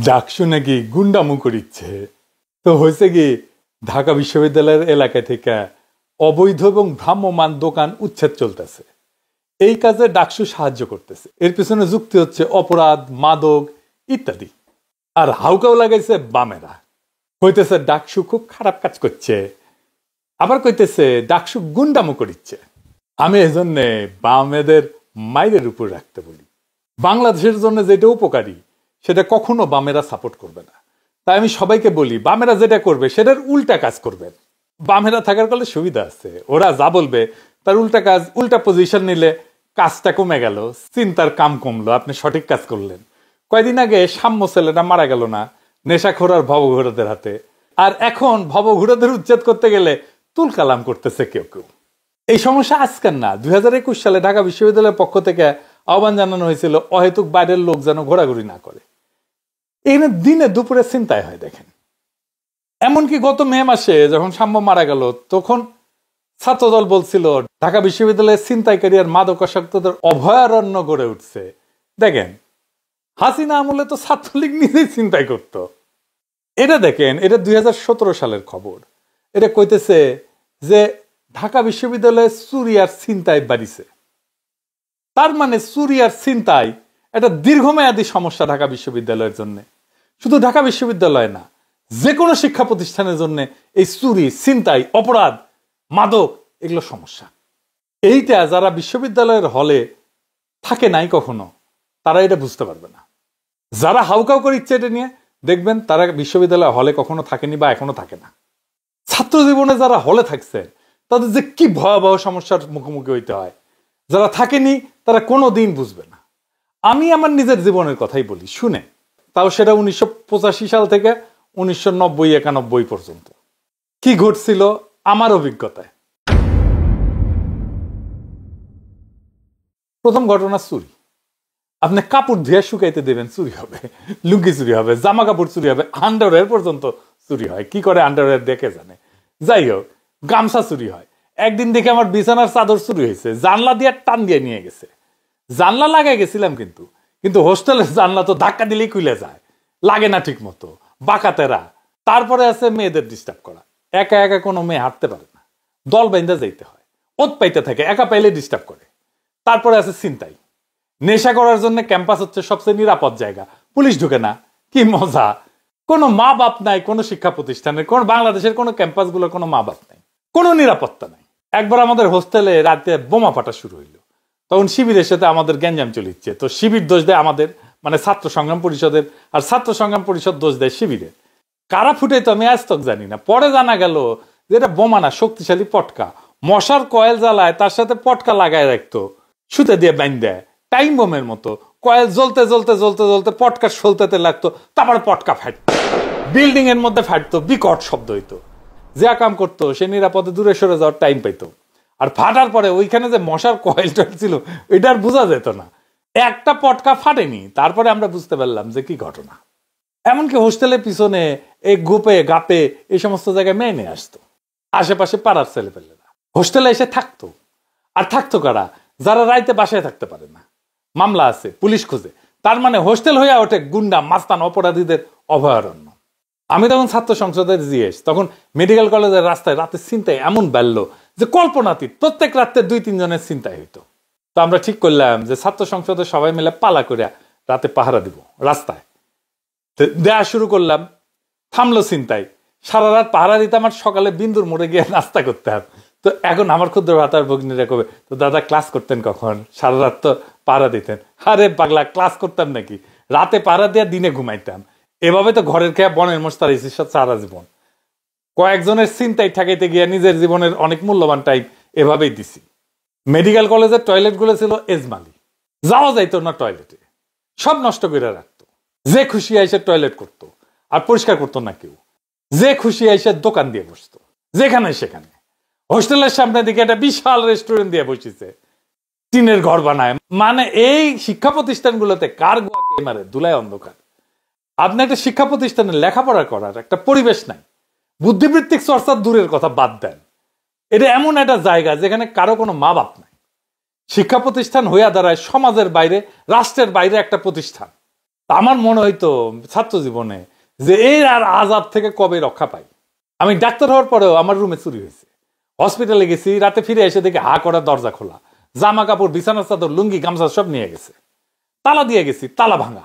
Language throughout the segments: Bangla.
ডাকসু নাকি গুন্ডামু করিচ্ছে। তো হয়েছে কি, ঢাকা বিশ্ববিদ্যালয়ের এলাকা থেকে অবৈধ এবং ভ্রাম্যমান দোকান উচ্ছেদ চলতেছে। এই কাজে ডাকসু সাহায্য করতেছে। এর পিছনে যুক্তি হচ্ছে অপরাধ, মাদক ইত্যাদি। আর হাউকাও লাগাইছে বামেরা, কইতেছে ডাকসু খুব খারাপ কাজ করছে, আবার কইতেছে ডাকসু গুন্ডামু করিচ্ছে। আমি এই জন্যে বামেদের মাইরের উপর রাখতে বলি। বাংলাদেশের জন্য যেটা উপকারী সেটা কখনো বামেরা সাপোর্ট করবে না। তাই আমি সবাইকে বলি, বামেরা যেটা করবে সেটার উল্টা কাজ করবেন। বামেরা থাকার ফলে সুবিধা আছে, ওরা যা বলবে তার উল্টা কাজ, উল্টা পজিশন নিলে কাজটা কমে গেল, চিন্তার কাম কমলো, আপনি সঠিক কাজ করলেন। কয়দিন আগে সাম্য ছেলেটা মারা গেল না নেশাখোর আর ভবঘুরাদের হাতে। আর এখন ভবঘুরাদের উচ্ছেদ করতে গেলে তুল কালাম করতেছে কেউ কেউ। এই সমস্যা আজকের না, 2021 সালে ঢাকা বিশ্ববিদ্যালয়ের পক্ষ থেকে আহ্বান জানানো হয়েছিল অহেতুক বাইরের লোক যেন ঘোরাঘুরি না করে। এখানে দিনে দুপুরে চিন্তায় হয় দেখেন। এমনকি গত মে মাসে যখন সাম্য মারা গেল তখন ছাত্রদল বলছিল ঢাকা বিশ্ববিদ্যালয়ের ছিনতাইকারী আর মাদকাসক্তদের অভয়ারণ্য গড়ে উঠছে। দেখেন, হাসিনা আমলে তো ছাত্রলীগ নিজেই চিন্তাই করত। এটা দেখেন, এটা 2017 সালের খবর। এটা কইতেছে যে ঢাকা বিশ্ববিদ্যালয়ে চুরি আর ছিনতাই বাড়িছে। তার মানে চুরি আর ছিনতাই একটা দীর্ঘমেয়াদী সমস্যা ঢাকা বিশ্ববিদ্যালয়ের জন্য। শুধু ঢাকা বিশ্ববিদ্যালয় না, যে কোনো শিক্ষা প্রতিষ্ঠানের জন্য এই চুরি, ছিনতাই, অপরাধ, মাদক এগুলো সমস্যা। এইটা যারা বিশ্ববিদ্যালয়ের হলে থাকে নাই কখনো, তারা এটা বুঝতে পারবে না। যারা হাউকাউ করে ইচ্ছে এটা নিয়ে, দেখবেন তারা বিশ্ববিদ্যালয় হলে কখনো থাকেনি বা এখনো থাকে না। ছাত্র জীবনে যারা হলে থাকছে তাদের যে কি ভয়াবহ সমস্যার মুখোমুখি হইতে হয়, যারা থাকেনি তারা কোনো দিন বুঝবে না। আমি আমার নিজের জীবনের কথাই বলি, শুনে, তাও সেটা 1985 সাল থেকে 1990-91 পর্যন্ত কি ঘটছিল আমার অভিজ্ঞতায়। প্রথম ঘটনা চুরি। আপনি কাপড় ধুয়ে শুকাইতে দেবেন, চুরি হবে, লুঙ্গি চুরি হবে, জামা কাপড় চুরি হবে, আন্ডারওয়্যার পর্যন্ত চুরি হয়। কি করে আন্ডারওয়্যার দেখে জানে। যাই হোক, গামছা চুরি হয়। একদিন দেখে আমার বিছানার চাদর চুরি হয়েছে, জানলা দিয়ে টান দিয়ে নিয়ে গেছে। জানলা লাগাই গেছিলাম, কিন্তু হোস্টেলের জানলা তো ধাক্কা দিলেই খুলে যায়, লাগে না ঠিক মতো, বাঁকাতেরা। তারপরে আছে মেয়েদের ডিস্টার্ব করা। একা একা কোনো মেয়ে হাঁটতে পারে না, দল বাইন্দা যাইতে হয়, ওত পাইতে থাকে, একা পাইলে ডিস্টার্ব করে। তারপরে আছে ছিনতাই। নেশা করার জন্য ক্যাম্পাস হচ্ছে সবচেয়ে নিরাপদ জায়গা, পুলিশ ঢুকে না, কি মজা। কোনো মা বাপ নাই কোনো শিক্ষা প্রতিষ্ঠানের, কোন বাংলাদেশের কোনো ক্যাম্পাসগুলোর কোনো মা বাপ নাই, কোনো নিরাপত্তা নাই। একবার আমাদের হোস্টেলে রাতে বোমা ফাটা শুরু হইলো, তখন শিবিরের সাথে আমাদের গ্যাঞ্জাম চলিচ্ছে। তো শিবির দোষ দেয় আমাদের, মানে ছাত্র সংগ্রাম পরিষদের, আর ছাত্র সংগ্রাম পরিষদ দোষ দেয় শিবিরের। কারা ফুটে তো আমি আজ তক জানি না। পরে জানা গেল যে এটা বোমা না, শক্তিশালী পটকা। মশার কয়েল জ্বালায়, তার সাথে পটকা লাগায় রাখতো, সুতে দিয়ে বাইন দেয়, টাইম বোমের মতো। কয়েল জ্বলতে জ্বলতে জ্বলতে জ্বলতে পটকা সলতেতে লাগতো, তারপরে পটকা ফাটতো, বিল্ডিং এর মধ্যে ফাটতো, বিকট শব্দ হইতো। যে কাম করতো সে নিরাপদে দূরে সরে যাওয়ার টাইম পাইতো। আর ফাটার পরে ওইখানে যে মশার কয়েলটা ছিল এটা আর বোঝা যেত না, একটা পটকা ফাটেনি। তারপরে আমরা বুঝতে পারলাম যে কি ঘটনা। এমনকি হোস্টেলের পিছনে এই গোপে গাপে এই সমস্ত জায়গায় মেয়ে নিয়ে আসতো, আশেপাশে পাড়ার ছেলেপেলেরা হোস্টেলে এসে থাকতো। আর থাকতো কারা? যারা রাইতে বাসায় থাকতে পারে না, মামলা আছে, পুলিশ খোঁজে। তার মানে হোস্টেল হইয়া ওঠে গুন্ডা, মাস্তান, অপরাধীদের অভয়ারণ্য। আমি তখন ছাত্র সংসদের জিএস, তখন মেডিকেল কলেজের রাস্তায় রাতে ছিনতাই এমন বাড়ল যে কল্পনাতীত। প্রত্যেক রাতে 2-3 জনের ছিনতাই হইতো। তো আমরা ঠিক করলাম যে ছাত্র সংসদের সবাই মিলে পালা করে রাতে পাহারা দিব রাস্তায়। দেয়া শুরু করলাম, থামলো ছিনতাই। সারা রাত পাহারা দিতাম, আর সকালে বিন্দুর মোড়ে গিয়ে নাস্তা করতে হবে। তো এখন আমার ক্ষুদ্র ভাতার ভগ্নীরা কবে, তো দাদা ক্লাস করতেন কখন? সারা রাত তো পাহারা দিতেন। আরে পাগলা, ক্লাস করতাম নাকি? রাতে পাহারা দিয়ে দিনে ঘুমাইতাম। এভাবে তো ঘরের খেয়া বনের মোষ তার সারা জীবন। কয়েকজনের ছিনতাই ঠেকাইতে গিয়ে নিজের জীবনের অনেক মূল্যবান টাইম এভাবেই দিছি। মেডিকেল কলেজের টয়লেট গুলো ছিল এজমালি, যাওয়া যাইতো না টয়লেটে, সব নষ্ট করে রাখতো। যে খুশি আইসে টয়লেট করতো, আর পরিষ্কার করতো না কেউ। যে খুশি আইসে দোকান দিয়ে বসতো যেখানে সেখানে। হোস্টেলের সামনে দিকে একটা বিশাল রেস্টুরেন্ট দিয়ে বসেছে, টিনের ঘর বানায়। মানে এই শিক্ষা প্রতিষ্ঠানগুলোতে কার গোয়া কে মারে, ধুলায় অন্ধকার। আপনি একটা শিক্ষা প্রতিষ্ঠানে লেখাপড়া করার একটা পরিবেশ নাই, বুদ্ধিবৃত্তিক চর্চার দূরের কথা বাদ দেন। এটা এমন একটা জায়গা যেখানে কারো কোনো মা বাপ নাই। শিক্ষা প্রতিষ্ঠান হইয়া দাঁড়ায় সমাজের বাইরে, রাষ্ট্রের বাইরে একটা প্রতিষ্ঠান। আমার মনে হইতো ছাত্র জীবনে যে এই আর আজাব থেকে কবে রক্ষা পাই। আমি ডাক্তার হওয়ার পরেও আমার রুমে চুরি হয়েছে, হসপিটালে গেছি, রাতে ফিরে এসে দেখি হা করা দরজা খোলা, জামা কাপড়, বিছানার চাদর, লুঙ্গি, গামছা সব নিয়ে গেছে, তালা দিয়ে গেছি, তালা ভাঙা।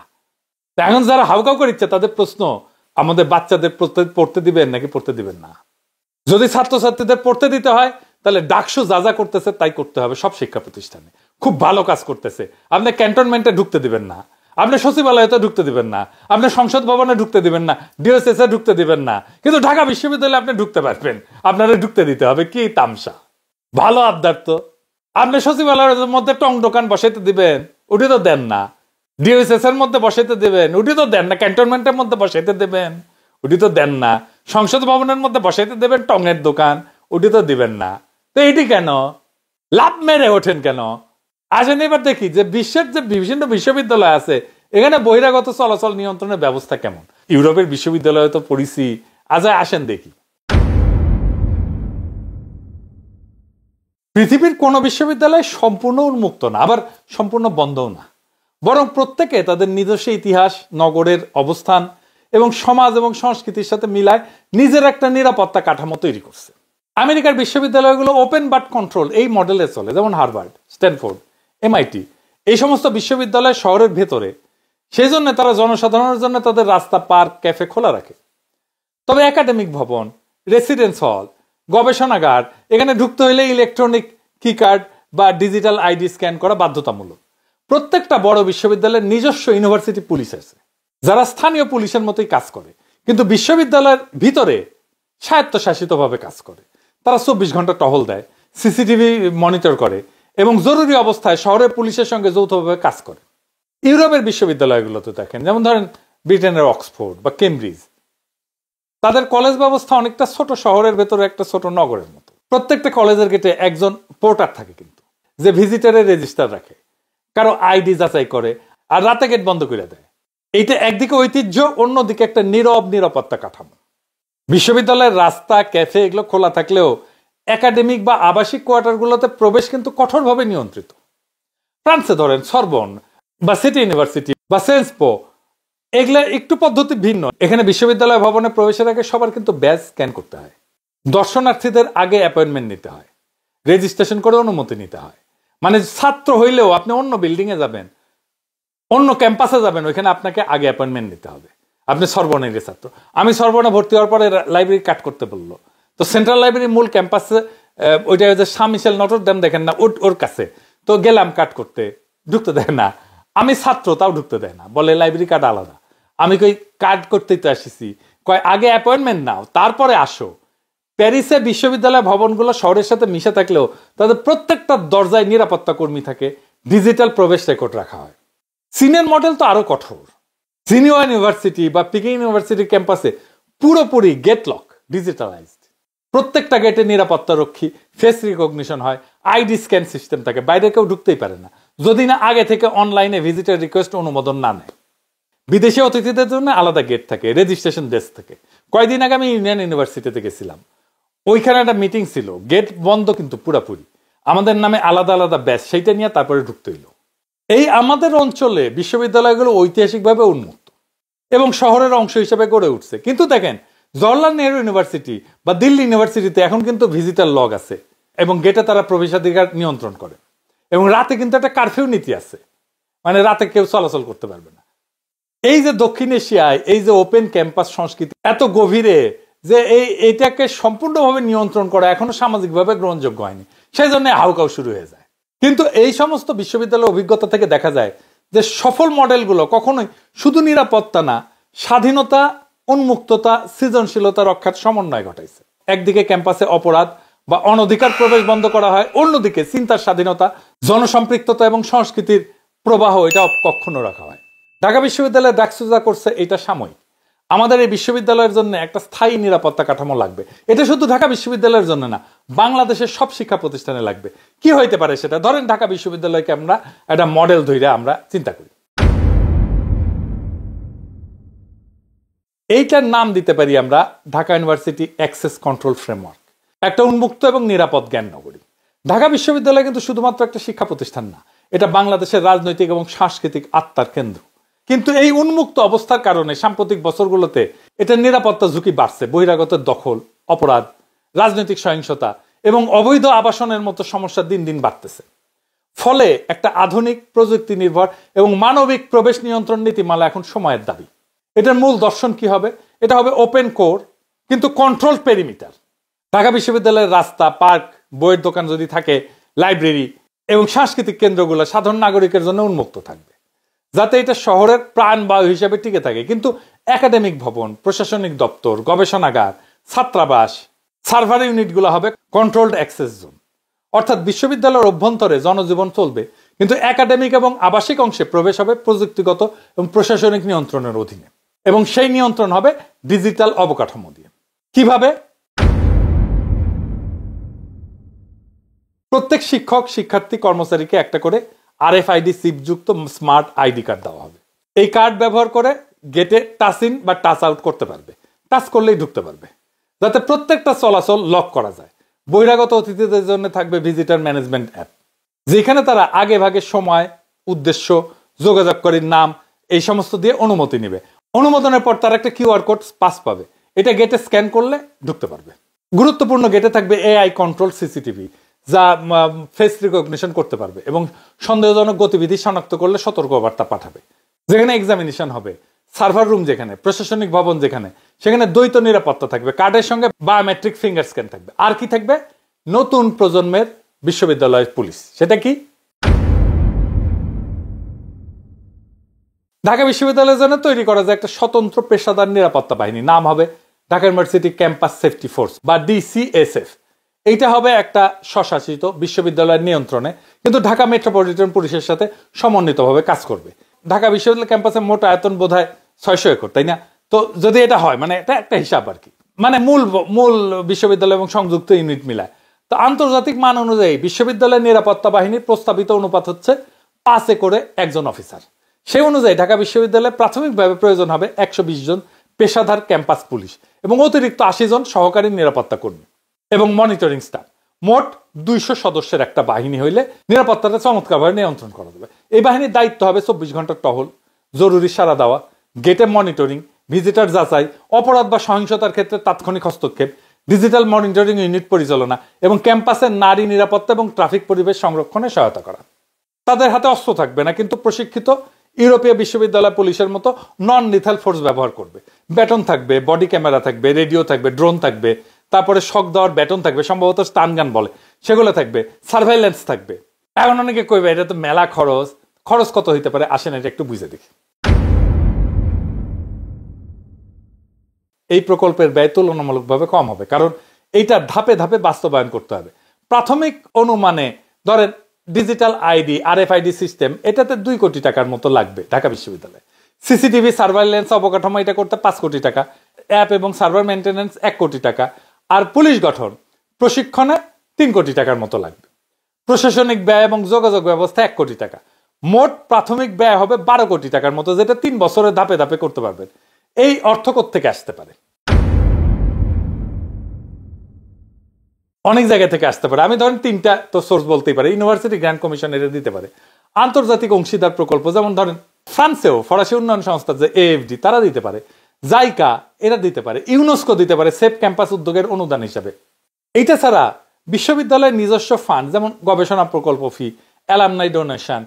এখন যারা হাউকাউ করিচ্ছে তাদের প্রশ্ন, আমাদের বাচ্চাদের পড়তে দিবেন নাকি পড়তে দিবেন না? যদি ছাত্রছাত্রীদের পড়তে দিতে হয় তাহলে ডাকসু যা যা করতেছে তাই করতে হবে। সব শিক্ষা প্রতিষ্ঠানে খুব ভালো কাজ করতেছে। আপনি ক্যান্টনমেন্টে ঢুকতে দিবেন না, আপনি সচিবালয়তে ঢুকতে দিবেন না, আপনি সংসদ ভবনে ঢুকতে দিবেন না, ডিওএসএস এ ঢুকতে দিবেন না, কিন্তু ঢাকা বিশ্ববিদ্যালয়ে আপনি ঢুকতে পারবেন। আপনারা ঢুকতে দিতে হবে, কি তামসা! ভালো আবদার তো। আপনি সচিবালয়ের মধ্যে টং দোকান বসাইতে দিবেন, উঠে তো দেন না। ডিওএসএস এর মধ্যে বসাইতে দেবেন, উঠে তো দেন না। ক্যান্টনমেন্টের মধ্যে বসাইতে দেবেন, উঠে তো দেন না। সংসদ ভবনের মধ্যে বসাইতে দেবেন টঙের দোকান, উঠে তো দিবেন না। তো এটি কেন লাভ মেরে ওঠেন কেন? আসেন এবার দেখি যে বিশ্বের যে বিভিন্ন বিশ্ববিদ্যালয় আছে এখানে বহিরাগত চলাচল নিয়ন্ত্রণের ব্যবস্থা কেমন। ইউরোপের বিশ্ববিদ্যালয়ে তো পড়িছি, আসেন দেখি। পৃথিবীর কোন বিশ্ববিদ্যালয় সম্পূর্ণ উন্মুক্ত না, আবার সম্পূর্ণ বন্ধও না, বরং প্রত্যেকে তাদের নিজস্ব ইতিহাস, নগরের অবস্থান এবং সমাজ এবং সংস্কৃতির সাথে মিলায় নিজের একটা নিরাপত্তা কাঠামো তৈরি করছে। আমেরিকার বিশ্ববিদ্যালয়গুলো ওপেন বাট কন্ট্রোল এই মডেলে চলে, যেমন হার্ভার্ড, স্ট্যানফোর্ড, MIT এই সমস্ত বিশ্ববিদ্যালয় শহরের ভেতরে। সেই জন্য তারা জনসাধারণের জন্য তাদের রাস্তা, পার্ক, ক্যাফে খোলা রাখে। তবে একাডেমিক ভবন, রেসিডেন্স হল, গবেষণাগার এখানে ঢুকতে হলে ইলেকট্রনিক কি কার্ড বা ডিজিটাল ID স্ক্যান করা বাধ্যতামূলক। প্রত্যেকটা বড় বিশ্ববিদ্যালয়ের নিজস্ব ইউনিভার্সিটি পুলিশ আছে, যারা স্থানীয় পুলিশের মতোই কাজ করে, কিন্তু বিশ্ববিদ্যালয়ের ভিতরে স্বায়ত্তশাসিতভাবে কাজ করে। তারা 24 ঘন্টা টহল দেয়, CCTV মনিটর করে এবং জরুরি অবস্থায় শহরের পুলিশের সঙ্গে যৌথভাবে কাজ করে। ইউরোপের বিশ্ববিদ্যালয়গুলোতে দেখেন, যেমন ধরেন ব্রিটেনের অক্সফোর্ড বা কেমব্রিজ, তাদের কলেজ ব্যবস্থা অনেকটা ছোট শহরের ভেতরে একটা ছোট নগরের মতো। প্রত্যেকটা কলেজের গেটে একজন পোর্টার থাকে, কিন্তু যে ভিজিটরের রেজিস্টার রাখে, কারো ID যাচাই করে আর রাতে গেট বন্ধ করে দেয়। এইটা একদিকে ঐতিহ্য, অন্যদিকে একটা নীরব নিরাপত্তা কাঠামো। বিশ্ববিদ্যালয়ের রাস্তা, ক্যাফে এগুলো খোলা থাকলেও একাডেমিক বা আবাসিক কোয়ার্টারগুলোতে প্রবেশ কিন্তু কঠোরভাবে নিয়ন্ত্রিত। ফ্রান্সে ধরেন সরবন বা সিটি ইউনিভার্সিটি বা সেন্স পো, এগুলা একটু পদ্ধতি ভিন্ন। এখানে বিশ্ববিদ্যালয় ভবনে প্রবেশের আগে সবার কিন্তু ব্যাজ স্ক্যান করতে হয়, দর্শনার্থীদের আগে অ্যাপয়েন্টমেন্ট নিতে হয়, রেজিস্ট্রেশন করে অনুমতি নিতে হয়। মানে ছাত্র হইলেও আপনি অন্য বিল্ডিং এ যাবেন, অন্য ক্যাম্পাসে যাবেন, ওইখানে আপনাকে আগে অ্যাপয়েন্টমেন্ট নিতে হবে। আপনি সরবনের ছাত্র, আমি সরবনে ভর্তি হওয়ার পরে লাইব্রেরি কাট করতে বললো, তো সেন্ট্রাল লাইব্রেরির মূল ক্যাম্পাসে ওইটা যে সামিশেল নটর ডেম দেখেন না, ওর কাছে তো গেলাম কাট করতে, ঢুকতে দেয় না। আমি ছাত্র, তাও ঢুকতে দেয় না, বলে লাইব্রেরি কার্ড আলাদা। আমি কই কার্ড করতেই তো আসিছি, কয় আগে অ্যাপয়েন্টমেন্ট নাও তারপরে আসো। প্যারিসে বিশ্ববিদ্যালয় ভবনগুলো শহরের সাথে মিশে থাকলেও তাদের প্রত্যেকটা দরজায় নিরাপত্তা কর্মী থাকে, ডিজিটাল প্রবেশ রেকর্ড রাখা হয়। চীনের মডেল তো আরো কঠোর। সিনিয়র ইউনিভার্সিটি বা পিকিং ইউনিভার্সিটির ক্যাম্পাসে পুরোপুরি গেট লক, ডিজিটালাইজড। প্রত্যেকটা গেটে নিরাপত্তা রক্ষী, ফেস রিকগনিশন হয়, ID স্ক্যান সিস্টেম থাকে, বাইরে কেউ ঢুকতেই পারে না যদি না আগে থেকে অনলাইনে ভিজিটার রিকোয়েস্ট অনুমোদন না নেয়। বিদেশি অতিথিদের জন্য আলাদা গেট থাকে, রেজিস্ট্রেশন ডেস্ক থাকে। কয়েকদিন আগে আমি ইউনিয়ন ইউনিভার্সিটিতে গেছিলাম, ওইখানে একটা মিটিং ছিল, গেট বন্ধ কিন্তু পুরাপুরি, আমাদের নামে আলাদা আলাদা ব্যাচ, সেইটা নিয়ে তারপরে ঢুকতে হইল। এই আমাদের অঞ্চলে বিশ্ববিদ্যালয়গুলো ঐতিহাসিকভাবে উন্মুক্ত এবং শহরের অংশ হিসেবে গড়ে উঠছে। কিন্তু দেখেন জওহরলাল নেহরু ইউনিভার্সিটি বা দিল্লি ইউনিভার্সিটিতে এখন কিন্তু ভিজিটার লগ আছে এবং গেটে তারা প্রবেশাধিকার নিয়ন্ত্রণ করে এবং রাতে কিন্তু একটা কারফিউ নীতি আছে, মানে রাতে কেউ চলাচল করতে পারবে না। এই যে দক্ষিণ এশিয়ায় এই যে ওপেন ক্যাম্পাস সংস্কৃতি এত গভীরে যে এইটাকে সম্পূর্ণভাবে নিয়ন্ত্রণ করা এখনো সামাজিকভাবে গ্রহণযোগ্য হয়নি, সেই জন্য হাউকাউ শুরু হয়ে যায়। কিন্তু এই সমস্ত বিশ্ববিদ্যালয়ের অভিজ্ঞতা থেকে দেখা যায় যে সফল মডেলগুলো কখনোই শুধু নিরাপত্তা না, স্বাধীনতা, উন্মুক্ততা, সৃজনশীলতা রক্ষার সমন্বয় ঘটাইছে। একদিকে ক্যাম্পাসে অপরাধ বা অনধিকার প্রবেশ বন্ধ করা হয়, অন্যদিকে চিন্তার স্বাধীনতা, জনসম্পৃক্ততা এবং সংস্কৃতির প্রবাহ এটা কখনো রাখা হয়। ঢাকা বিশ্ববিদ্যালয়ের ডাকসু যা করছে এটা সাময়িক। আমাদের এই বিশ্ববিদ্যালয়ের জন্য একটা স্থায়ী নিরাপত্তা কাঠামো লাগবে। এটা শুধু ঢাকা বিশ্ববিদ্যালয়ের জন্য না, বাংলাদেশের সব শিক্ষা প্রতিষ্ঠানে লাগবে। কি হইতে পারে সেটা? ধরেন ঢাকা বিশ্ববিদ্যালয়কে আমরা একটা মডেল ধরে আমরা চিন্তা করি, এইটার নাম দিতে পারি আমরা Dhaka university access control framework, একটা উন্মুক্ত এবং নিরাপদ জ্ঞান নগরী। ঢাকা বিশ্ববিদ্যালয় কিন্তু শুধুমাত্র একটা শিক্ষা প্রতিষ্ঠান না, এটা বাংলাদেশের রাজনৈতিক এবং সাংস্কৃতিক আত্মার কেন্দ্র। কিন্তু এই উন্মুক্ত অবস্থার কারণে সাম্প্রতিক বছরগুলোতে এটার নিরাপত্তা ঝুঁকি বাড়ছে। বহিরাগতের দখল, অপরাধ, রাজনৈতিক সহিংসতা এবং অবৈধ আবাসনের মতো সমস্যা দিন দিন বাড়তেছে। ফলে একটা আধুনিক প্রযুক্তি নির্ভর এবং মানবিক প্রবেশ নিয়ন্ত্রণ নীতিমালা এখন সময়ের দাবি। এটার মূল দর্শন কি হবে? এটা হবে ওপেন কোর কিন্তু কন্ট্রোল পেরিমিটার। ঢাকা বিশ্ববিদ্যালয়ের রাস্তা, পার্ক, বইয়ের দোকান যদি থাকে, লাইব্রেরি এবং সাংস্কৃতিক কেন্দ্রগুলো সাধারণ নাগরিকের জন্য উন্মুক্ত থাকবে, যাতে এটা শহরের প্রাণবায়ু হিসেবে টিকে থাকে। কিন্তু একাডেমিক ভবন, প্রশাসনিক দপ্তর, গবেষণাগার, ছাত্রাবাস, সার্ভার ইউনিটগুলো হবে কন্ট্রোলড অ্যাক্সেস জোন। অর্থাৎ বিশ্ববিদ্যালয়ের অভ্যন্তরে জনজীবন চলবে, কিন্তু একাডেমিক এবং আবাসিক অংশে প্রবেশ হবে প্রযুক্তিগত এবং প্রশাসনিক নিয়ন্ত্রণের অধীনে, এবং সেই নিয়ন্ত্রণ হবে ডিজিটাল অবকাঠামো দিয়ে। কিভাবে? প্রত্যেক শিক্ষক, শিক্ষার্থী, কর্মচারীকে একটা করে RFID চিপযুক্ত স্মার্ট আইডি কার্ড দেওয়া হবে। এই কার্ড ব্যবহার করে গেটে টাচ ইন বা টাচ আউট করতে পারবে, টাচ করলেই ঢুকতে পারবে, যাতে প্রত্যেকটা চলাচল লক করা যায়। বহিরাগত অতিথিদের জন্য থাকবে ভিজিটর ম্যানেজমেন্ট অ্যাপ, যেখানে তারা আগে ভাগে সময়, উদ্দেশ্য, যোগাযোগকারীর নাম এই সমস্ত দিয়ে অনুমতি নেবে। অনুমোদনের পর তারা একটা QR কোড পাস পাবে, এটা গেটে স্ক্যান করলে ঢুকতে পারবে। গুরুত্বপূর্ণ গেটে থাকবে AI কন্ট্রোল CCTV, যা ফেস রিকগনিশন করতে পারবে এবং সন্দেহজনক গতিবিধি শনাক্ত করলে সতর্কবার্তা পাঠাবে। যেখানে এক্সামিনেশন হবে, সার্ভার রুম যেখানে, প্রশাসনিক ভবন যেখানে, সেখানে দ্বৈত নিরাপত্তা থাকবে। কার্ডের সঙ্গে বায়োমেট্রিক ফিঙ্গার স্ক্যান থাকবে। আর কি থাকবে? নতুন প্রজন্মের বিশ্ববিদ্যালয়ের পুলিশ। সেটা কি? ঢাকা বিশ্ববিদ্যালয়ের জন্য তৈরি করা যায় একটা স্বতন্ত্র পেশাদার নিরাপত্তা বাহিনী। নাম হবে Dhaka university campus safety force বা DCSF। এইটা হবে একটা স্বশাসিত বিশ্ববিদ্যালয়ের নিয়ন্ত্রণে, কিন্তু ঢাকা মেট্রোপলিটন পুলিশের সাথে সমন্বিতভাবে কাজ করবে। ঢাকা বিশ্ববিদ্যালয় ক্যাম্পাসের মোট আয়তন বোধহয় 600 একর, তাই না? তো যদি এটা হয়, মানে এটা একটা হিসাব আর কি, মানে মূল বিশ্ববিদ্যালয় এবং সংযুক্ত ইউনিট মিলায়। তো আন্তর্জাতিক মান অনুযায়ী বিশ্ববিদ্যালয়ের নিরাপত্তা বাহিনীর প্রস্তাবিত অনুপাত হচ্ছে 5 একরে একজন অফিসার। সেই অনুযায়ী ঢাকা বিশ্ববিদ্যালয়ে প্রাথমিকভাবে প্রয়োজন হবে 120 জন পেশাদার ক্যাম্পাস পুলিশ এবং অতিরিক্ত 80 জন সহকারী নিরাপত্তা কর্মী এবং মনিটরিং স্টাফ। মোট 200 সদস্যের একটা বাহিনী হইলে নিরাপত্তাটা চমৎকারভাবে নিয়ন্ত্রণ করা যাবে। এই বাহিনীর দায়িত্ব হবে 24 ঘন্টার টহল, জরুরি সাড়া দেওয়া, গেটে মনিটরিং, ভিজিটার যাচাই, অপরাধ বা সহিংসতার ক্ষেত্রে তাৎক্ষণিক হস্তক্ষেপ, ডিজিটাল মনিটরিং ইউনিট পরিচালনা এবং ক্যাম্পাসের নারী নিরাপত্তা এবং ট্রাফিক পরিবেশ সংরক্ষণে সহায়তা করা। তাদের হাতে অস্ত্র থাকবে না, কিন্তু প্রশিক্ষিত ইউরোপীয় বিশ্ববিদ্যালয় পুলিশের মতো নন লিথাল ফোর্স ব্যবহার করবে। ব্যাটন থাকবে, বডি ক্যামেরা থাকবে, রেডিও থাকবে, ড্রোন থাকবে, তারপরে শক দেওয়ার ব্যাটন থাকবে, সম্ভবত স্টান গান বলে, সেগুলো থাকবে, সার্ভাইলেন্স থাকবে। এখন অনেকে কইবে এটা তো মেলা খরচ কত হইতে পারে? আসেন এটা একটু বুঝে দেখি। এই প্রকল্পের ব্যয় তুলনামূলকভাবে কম হবে, কারণ এইটা ধাপে ধাপে বাস্তবায়ন করতে হবে। প্রাথমিক অনুমানে ধরেন ডিজিটাল আইডি, RFID সিস্টেম, এটাতে 2 কোটি টাকার মতো লাগবে ঢাকা বিশ্ববিদ্যালয়ে। CCTV সার্ভাইলেন্স অবকাঠামো এটা করতে 5 কোটি টাকা, অ্যাপ এবং সার্ভার মেনটেন্যান্স 1 কোটি টাকা, আর পুলিশ গঠন প্রশিক্ষণে 3 কোটি টাকার মতো লাগবে। প্রশাসনিক ব্যয় এবং যোগাযোগ ব্যবস্থা 1 কোটি টাকা। মোট প্রাথমিক ব্যয় হবে 12 কোটি টাকার মতো, যেটা 3 বছরে ধাপে ধাপে করতে পারবেন। এই অর্থ কোত্থেকে আসতে পারে? অনেক জায়গা থেকে আসতে পারে। আমি ধরেন 3টা তো সোর্স বলতেই পারি। ইউনিভার্সিটি গ্র্যান্ট কমিশন এটা দিতে পারে, আন্তর্জাতিক অংশীদার প্রকল্প যেমন ধরেন ফ্রান্সেও ফরাসি উন্নয়ন সংস্থা যে AFD, তারা দিতে পারে, জাইকা এরা দিতে পারে, ইউনেস্কো দিতে পারে সেফ ক্যাম্পাস উদ্যোগের অনুদান হিসাবে। এইটা ছাড়া বিশ্ববিদ্যালয়ের নিজস্ব ফান্ড যেমন গবেষণা প্রকল্প fee, alumni donation,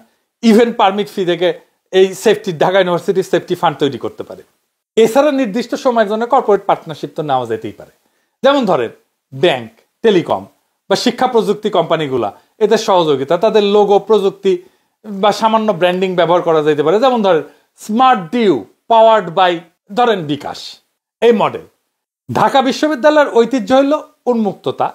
event permit fee থেকে এই সেফটি ঢাকা ইউনিভার্সিটির সেফটি ফান্ড তৈরি করতে পারে। এছাড়া নির্দিষ্ট সময়ের জন্য কর্পোরেট পার্টনারশিপ তো নেওয়া যেতেই পারে। যেমন ধরেন ব্যাংক, টেলিকম বা শিক্ষা প্রযুক্তি কোম্পানিগুলা, এদের সহযোগিতা, তাদের লোগো, প্রযুক্তি বা সামান্য ব্র্যান্ডিং ব্যবহার করা যেতে পারে। যেমন ধরেন স্মার্ট ডিউ পাওয়ার্ড বাই ধরেন বিকাশ, এই মডেল। ঢাকা বিশ্ববিদ্যালয়ের ঐতিহ্য হইল উন্মুক্ততা।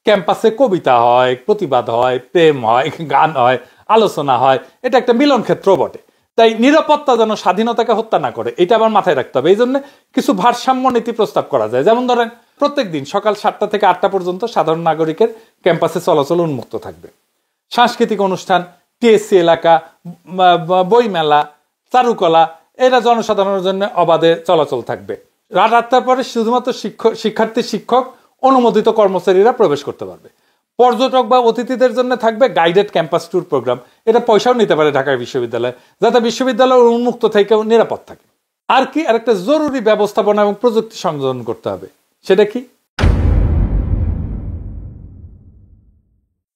ক্যাম্পাসে কবিতা হয়, প্রতিবাদ হয়, প্রেম হয়, গান হয়, আলোচনা হয়। এটা একটা মিলন ক্ষেত্র বটে। তাই নিরাপত্তা যেন স্বাধীনতাকে হত্যা না করে, এটা আবার মাথায় রাখতে হবে। এই জন্য কিছু ভারসাম্য নীতি প্রস্তাব করা যায়। যেমন ধরেন প্রত্যেক দিন সকাল 7টা থেকে 8টা পর্যন্ত সাধারণ নাগরিকের ক্যাম্পাসে চলাচল উন্মুক্ত থাকবে। সাংস্কৃতিক অনুষ্ঠান, TSC এলাকা, বইমেলা, চারুকলা, এরা জনসাধারণের জন্য অবাধে চলাচল থাকবে। রাত 8টার পরে শুধুমাত্র শিক্ষক অনুমোদিত কর্মচারীরা প্রবেশ করতে পারবে। পর্যটক বা অতিথিদের জন্য থাকবে গাইডেড ক্যাম্পাস ট্যুর প্রোগ্রাম। এটা পয়সাও নিতে পারে ঢাকা বিশ্ববিদ্যালয়, যাতে বিশ্ববিদ্যালয় উন্মুক্ত থেকেও নিরাপদ থাকে। আর কি আরেকটা জরুরি ব্যবস্থাপনা এবং প্রযুক্তি সংযোজন করতে হবে, সেটা কি?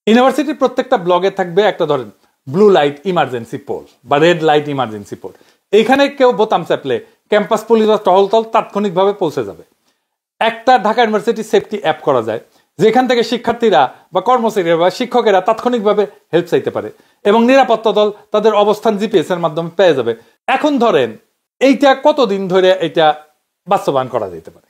ইউনিভার্সিটির প্রত্যেকটা ব্লগে থাকবে একটা ধরেন ব্লু লাইট ইমার্জেন্সি পোল বা রেড লাইট ইমার্জেন্সি পোল। এইখানে কেউ বোতাম চাপলে ক্যাম্পাস পুলিশ বা টহলতল তাৎক্ষণিকভাবে পৌঁছে যাবে। একটা ঢাকা ইউনিভার্সিটি সেফটি অ্যাপ করা যায়, যেখান থেকে শিক্ষার্থীরা বা কর্মচারীরা বা শিক্ষকেরা তাৎক্ষণিকভাবে হেল্প চাইতে পারে এবং নিরাপত্তা দল তাদের অবস্থান জিপিএস এর মাধ্যমে পেয়ে যাবে। এখন ধরেন এইটা কতদিন ধরে এটা বাস্তবায়ন করা যেতে পারে?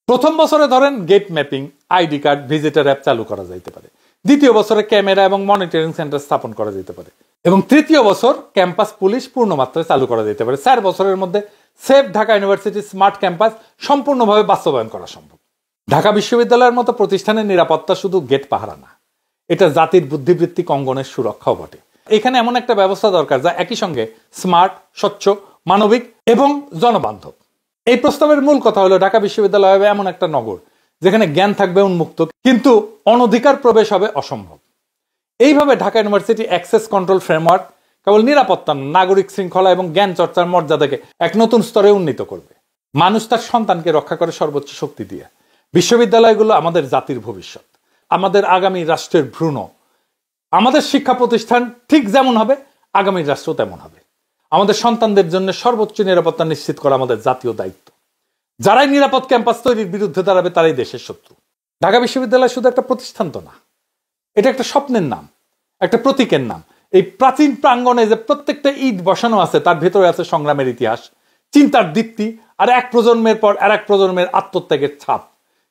প্রথম বছরে ধরেন gate mapping, ID card, visitor app চালু করা যেতে পারে। দ্বিতীয় বছরে ক্যামেরা এবং মনিটরিং সেন্টার স্থাপন করা যেতে পারে এবং তৃতীয় বছর ক্যাম্পাস পুলিশ পূর্ণমাত্রায় চালু করা যেতে পারে। 4 বছরের মধ্যে safe Dhaka university smart campus সম্পূর্ণভাবে বাস্তবায়ন করা সম্ভব। ঢাকা বিশ্ববিদ্যালয়ের মতো প্রতিষ্ঠানের নিরাপত্তা শুধু গেট পাহারা না, এটা জাতির বুদ্ধিবৃত্তিক অঙ্গনের সুরক্ষাও বটে। এখানে এমন একটা ব্যবস্থা দরকার যা একই সঙ্গে স্মার্ট, স্বচ্ছ, মানবিক এবং জনবান্ধব। এই প্রস্তাবের মূল কথা হলো ঢাকা বিশ্ববিদ্যালয় হবে এমন একটা নগর যেখানে জ্ঞান থাকবে উন্মুক্ত, কিন্তু অনধিকার প্রবেশ হবে অসম্ভব। এইভাবে Dhaka university access control framework কেবল নিরাপত্তা, নাগরিক শৃঙ্খলা এবং জ্ঞান চর্চার মর্যাদাকে এক নতুন স্তরে উন্নীত করবে। মানুষ তার সন্তানকে রক্ষা করে সর্বোচ্চ শক্তি দিয়ে। বিশ্ববিদ্যালয়গুলো আমাদের জাতির ভবিষ্যৎ, আমাদের আগামী রাষ্ট্রের ভ্রূণ। আমাদের শিক্ষা প্রতিষ্ঠান ঠিক যেমন হবে, আগামী রাষ্ট্র তেমন হবে। আমাদের সন্তানদের জন্য সর্বোচ্চ নিরাপত্তা নিশ্চিত করা আমাদের জাতীয় দায়িত্ব। যারাই নিরাপদ ক্যাম্পাস তৈরির বিরুদ্ধে দাঁড়াবে তারাই দেশের শত্রু। ঢাকা বিশ্ববিদ্যালয় শুধু একটা প্রতিষ্ঠান তো না, এটা একটা স্বপ্নের নাম, একটা প্রতীকের নাম। এই প্রাচীন প্রাঙ্গণে যে প্রত্যেকটা ইট বসানো আছে তার ভেতরে আছে সংগ্রামের ইতিহাস, চিন্তার দীপ্তি আর এক প্রজন্মের পর আর এক প্রজন্মের আত্মত্যাগের ছাপ।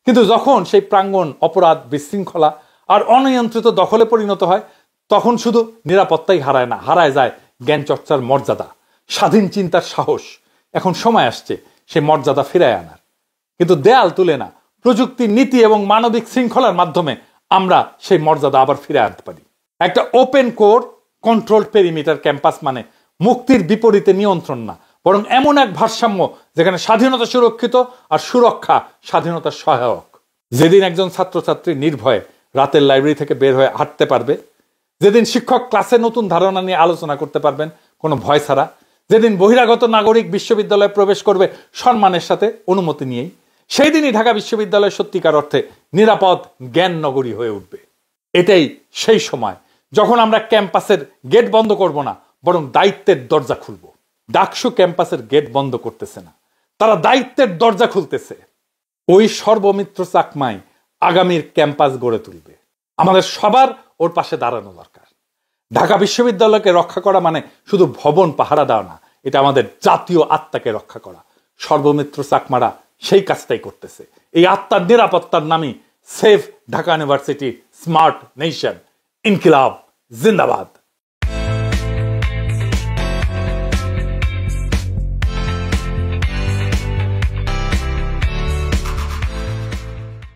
কিন্তু যখন সেই প্রাঙ্গণ অপরাধ, বিশৃঙ্খলা আর অনিয়ন্ত্রিত দখলে পরিণত হয়, তখন শুধু নিরাপত্তাই হারায় না, হারায় যায় জ্ঞান চর্চার মর্যাদা, স্বাধীন চিন্তার সাহস। এখন সময় আসছে সেই মর্যাদা ফিরায় আনার। কিন্তু দেয়াল তুলে না, প্রযুক্তি, নীতি এবং মানবিক শৃঙ্খলার মাধ্যমে আমরা সেই মর্যাদা আবার ফিরে আনতে পারি। একটা open core control perimeter campus মানে মুক্তির বিপরীতে নিয়ন্ত্রণ না, বরং এমন এক ভারসাম্য যেখানে স্বাধীনতা সুরক্ষিত আর সুরক্ষা স্বাধীনতার সহায়ক। যেদিন একজন ছাত্রছাত্রী নির্ভয়ে রাতের লাইব্রেরি থেকে বের হয়ে হাঁটতে পারবে, যেদিন শিক্ষক ক্লাসে নতুন ধারণা নিয়ে আলোচনা করতে পারবেন কোনো ভয় ছাড়া, যেদিন বহিরাগত নাগরিক বিশ্ববিদ্যালয়ে প্রবেশ করবে সম্মানের সাথে, অনুমতি নিয়েই, সেই দিনই ঢাকা বিশ্ববিদ্যালয় সত্যিকার অর্থে নিরাপদ জ্ঞান নগরী হয়ে উঠবে। এটাই সেই সময় যখন আমরা ক্যাম্পাসের গেট বন্ধ করব না, বরং দায়িত্বের দরজা খুলব। ডাকসু ক্যাম্পাসের গেট বন্ধ করতেছে না, তারা দায়িত্বের দরজা খুলতেছে। ওই সর্বমিত্র চাকমাই আগামীর ক্যাম্পাস গড়ে তুলবে। আমাদের সবার ওর পাশে দাঁড়ানো দরকার। ঢাকা বিশ্ববিদ্যালয়কে রক্ষা করা মানে শুধু ভবন পাহারা দেওয়া না, এটা আমাদের জাতীয় আত্মাকে রক্ষা করা। সর্বমিত্র চাকমারা সেই কাজটাই করতেছে। এই আত্মার নিরাপত্তার নামই safe Dhaka university smart nation. ইনকিলাব জিন্দাবাদ।